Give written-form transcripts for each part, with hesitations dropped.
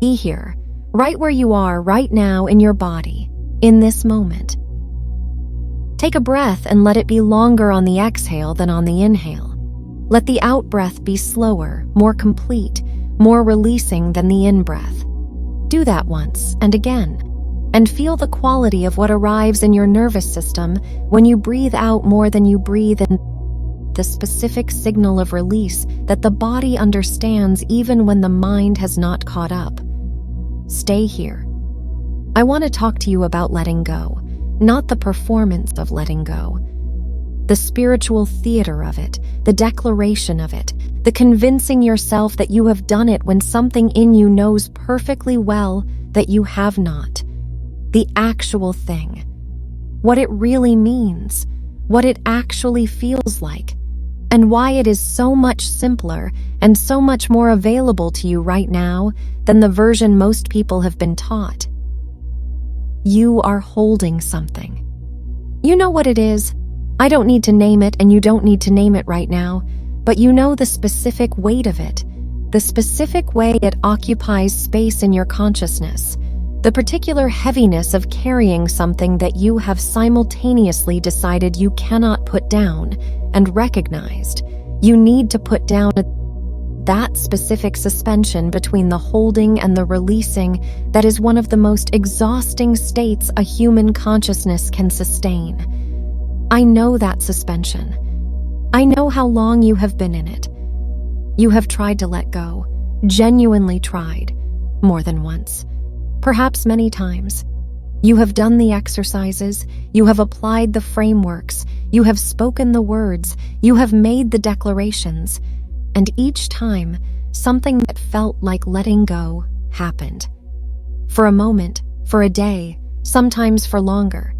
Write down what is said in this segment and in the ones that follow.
Be here, right where you are right now in your body, in this moment. Take a breath and let it be longer on the exhale than on the inhale. Let the out-breath be slower, more complete, more releasing than the in-breath. Do that once and again, and feel the quality of what arrives in your nervous system when you breathe out more than you breathe in, the specific signal of release that the body understands even when the mind has not caught up. Stay here. I want to talk to you about letting go, not the performance of letting go. The spiritual theater of it, the declaration of it, the convincing yourself that you have done it when something in you knows perfectly well that you have not. The actual thing. What it really means, what it actually feels like, and why it is so much simpler and so much more available to you right now than the version most people have been taught. You are holding something. You know what it is. I don't need to name it, and you don't need to name it right now, but you know the specific weight of it, the specific way it occupies space in your consciousness, the particular heaviness of carrying something that you have simultaneously decided you cannot put down and recognized you need to put down. That specific suspension between the holding and the releasing that is one of the most exhausting states a human consciousness can sustain. I know that suspension. I know how long you have been in it. You have tried to let go, genuinely tried, more than once, perhaps many times. You have done the exercises, you have applied the frameworks, you have spoken the words, you have made the declarations, and each time, something that felt like letting go happened. For a moment, for a day, sometimes for longer.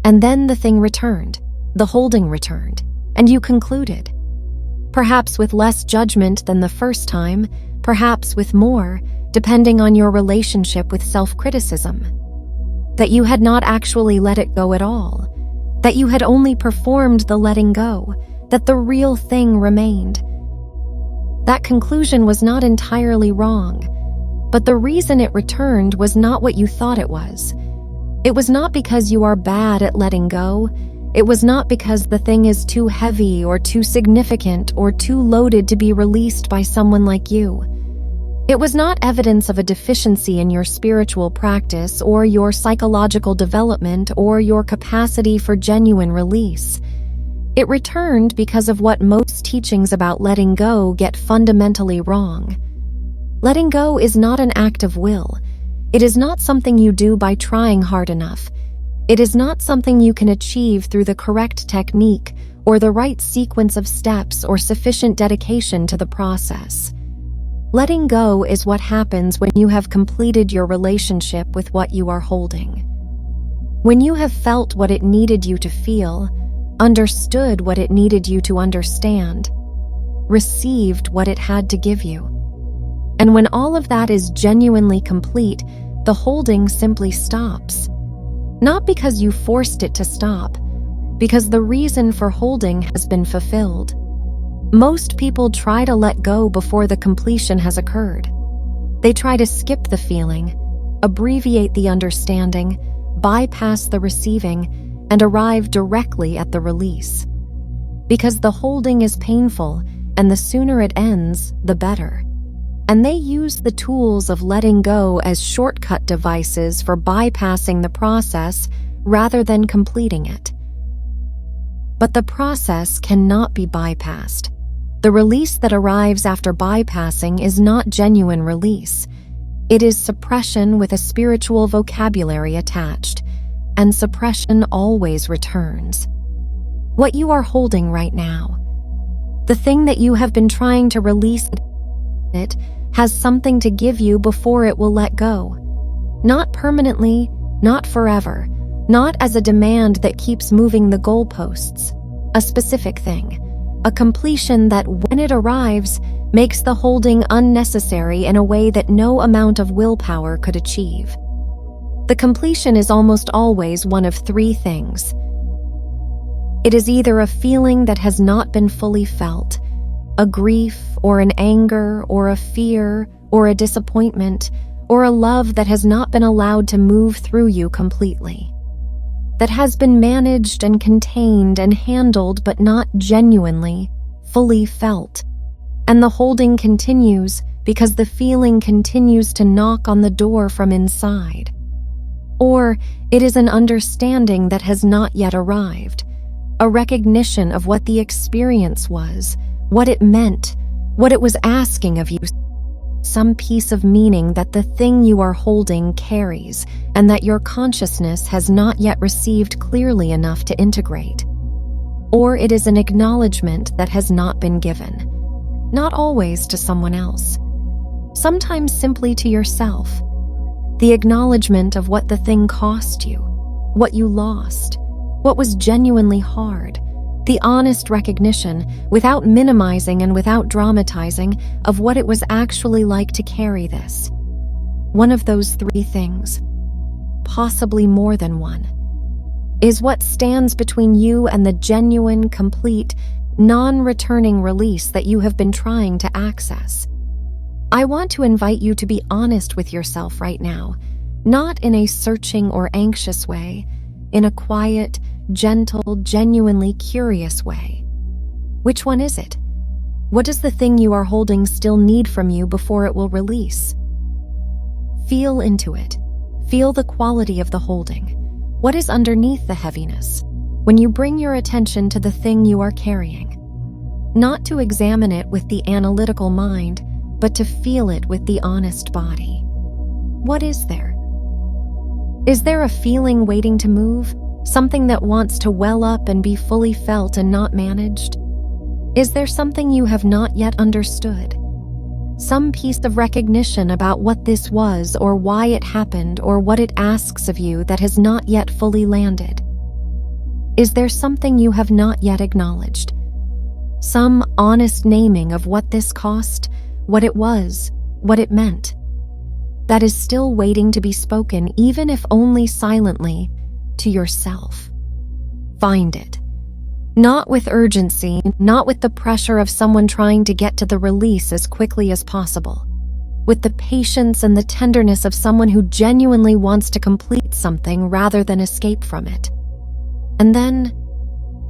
And then the thing returned. The holding returned, and you concluded. Perhaps with less judgment than the first time, perhaps with more, depending on your relationship with self-criticism. That you had not actually let it go at all, that you had only performed the letting go, that the real thing remained. That conclusion was not entirely wrong, but the reason it returned was not what you thought it was. It was not because you are bad at letting go. It was not because the thing is too heavy or too significant or too loaded to be released by someone like you. It was not evidence of a deficiency in your spiritual practice or your psychological development or your capacity for genuine release. It returned because of what most teachings about letting go get fundamentally wrong. Letting go is not an act of will. It is not something you do by trying hard enough. It is not something you can achieve through the correct technique or the right sequence of steps or sufficient dedication to the process. Letting go is what happens when you have completed your relationship with what you are holding. When you have felt what it needed you to feel, understood what it needed you to understand, received what it had to give you. And when all of that is genuinely complete, the holding simply stops. Not because you forced it to stop, because the reason for holding has been fulfilled. Most people try to let go before the completion has occurred. They try to skip the feeling, abbreviate the understanding, bypass the receiving, and arrive directly at the release. Because the holding is painful, and the sooner it ends, the better. And they use the tools of letting go as shortcut devices for bypassing the process rather than completing it. But the process cannot be bypassed. The release that arrives after bypassing is not genuine release. It is suppression with a spiritual vocabulary attached, and suppression always returns. What you are holding right now, the thing that you have been trying to release, it has something to give you before it will let go. Not permanently, not forever, not as a demand that keeps moving the goalposts. A specific thing, a completion that when it arrives, makes the holding unnecessary in a way that no amount of willpower could achieve. The completion is almost always one of three things. It is either a feeling that has not been fully felt, a grief or an anger or a fear or a disappointment or a love that has not been allowed to move through you completely, that has been managed and contained and handled but not genuinely, fully felt. And the holding continues because the feeling continues to knock on the door from inside. Or it is an understanding that has not yet arrived, a recognition of what the experience was, what it meant, what it was asking of you, some piece of meaning that the thing you are holding carries and that your consciousness has not yet received clearly enough to integrate. Or it is an acknowledgement that has not been given, not always to someone else, sometimes simply to yourself. The acknowledgement of what the thing cost you, what you lost, what was genuinely hard, the honest recognition, without minimizing and without dramatizing, of what it was actually like to carry this. One of those three things, possibly more than one, is what stands between you and the genuine, complete, non-returning release that you have been trying to access. I want to invite you to be honest with yourself right now, not in a searching or anxious way, in a quiet, gentle, genuinely curious way. Which one is it? What does the thing you are holding still need from you before it will release? Feel into it. Feel the quality of the holding. What is underneath the heaviness? When you bring your attention to the thing you are carrying, not to examine it with the analytical mind, but to feel it with the honest body. What is there? Is there a feeling waiting to move? Something that wants to well up and be fully felt and not managed? Is there something you have not yet understood? Some piece of recognition about what this was or why it happened or what it asks of you that has not yet fully landed? Is there something you have not yet acknowledged? Some honest naming of what this cost, what it was, what it meant, that is still waiting to be spoken, even if only silently, to yourself. Find it. Not with urgency, not with the pressure of someone trying to get to the release as quickly as possible, with the patience and the tenderness of someone who genuinely wants to complete something rather than escape from it. And then,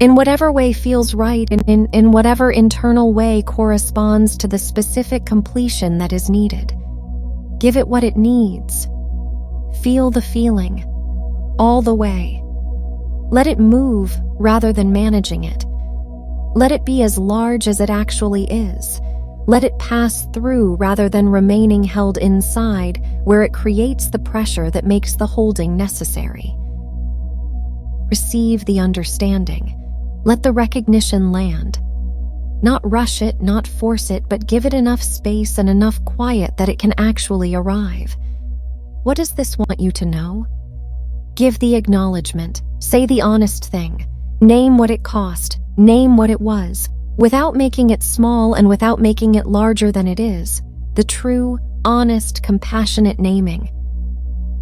in whatever way feels right, in whatever internal way corresponds to the specific completion that is needed, give it what it needs. Feel the feeling, all the way. Let it move rather than managing it. Let it be as large as it actually is. Let it pass through rather than remaining held inside, where it creates the pressure that makes the holding necessary. Receive the understanding. Let the recognition land. Not rush it, not force it, but give it enough space and enough quiet that it can actually arrive. What does this want you to know? Give the acknowledgement. Say the honest thing. Name what it cost. Name what it was, without making it small and without making it larger than it is. The true, honest, compassionate naming.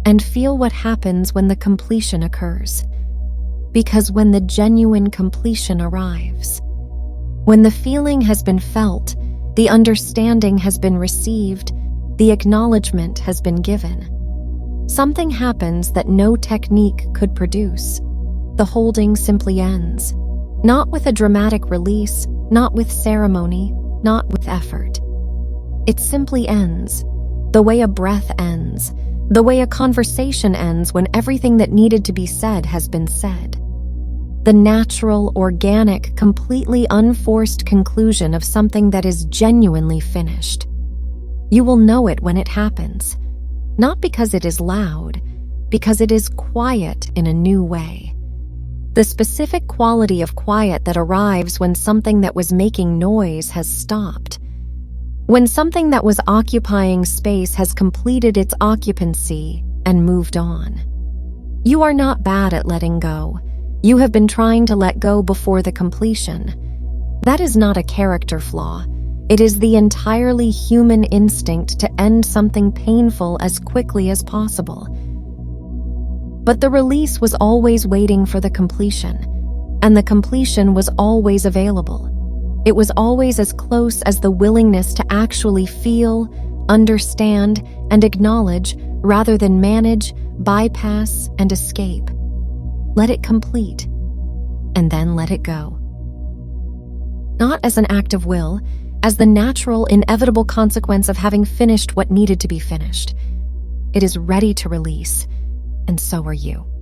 And feel what happens when the completion occurs. Because when the genuine completion arrives, when the feeling has been felt, the understanding has been received, the acknowledgement has been given, something happens that no technique could produce. The holding simply ends, not with a dramatic release, not with ceremony, not with effort. It simply ends, the way a breath ends, the way a conversation ends when everything that needed to be said has been said. The natural, organic, completely unforced conclusion of something that is genuinely finished. You will know it when it happens, not because it is loud, because it is quiet in a new way. The specific quality of quiet that arrives when something that was making noise has stopped. When something that was occupying space has completed its occupancy and moved on. You are not bad at letting go. You have been trying to let go before the completion. That is not a character flaw. It is the entirely human instinct to end something painful as quickly as possible. But the release was always waiting for the completion, and the completion was always available. It was always as close as the willingness to actually feel, understand, and acknowledge rather than manage, bypass, and escape. Let it complete, and then let it go. Not as an act of will, as the natural, inevitable consequence of having finished what needed to be finished. It is ready to release, and so are you.